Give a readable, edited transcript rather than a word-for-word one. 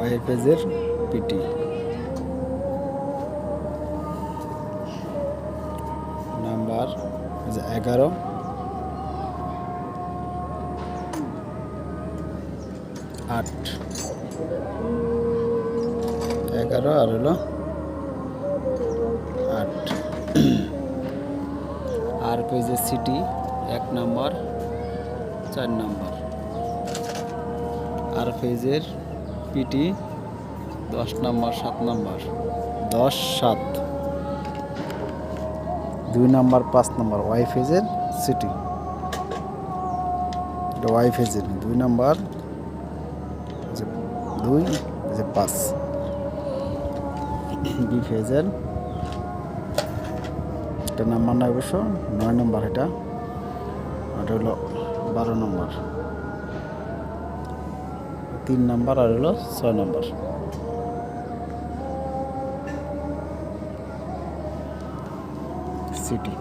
Y ফেজের PT number 11, 8, 11 আর হলো 8। আর পেজের সিটি 1 নাম্বার, 4 নাম্বার। আর পেজের পিটি 10 number, 7 number, 10, 7, 2 number, 5 number. Y ফেজের সিটি, এটা ওয়াই ফেজের 2 নাম্বার, 2, 5। বি ফেজের এটা নাম্বার না, অবশ্য 9 নাম্বার, এটা হলো 12 নাম্বার, 3 নাম্বার আর হলো 6 নাম্বার। সিটি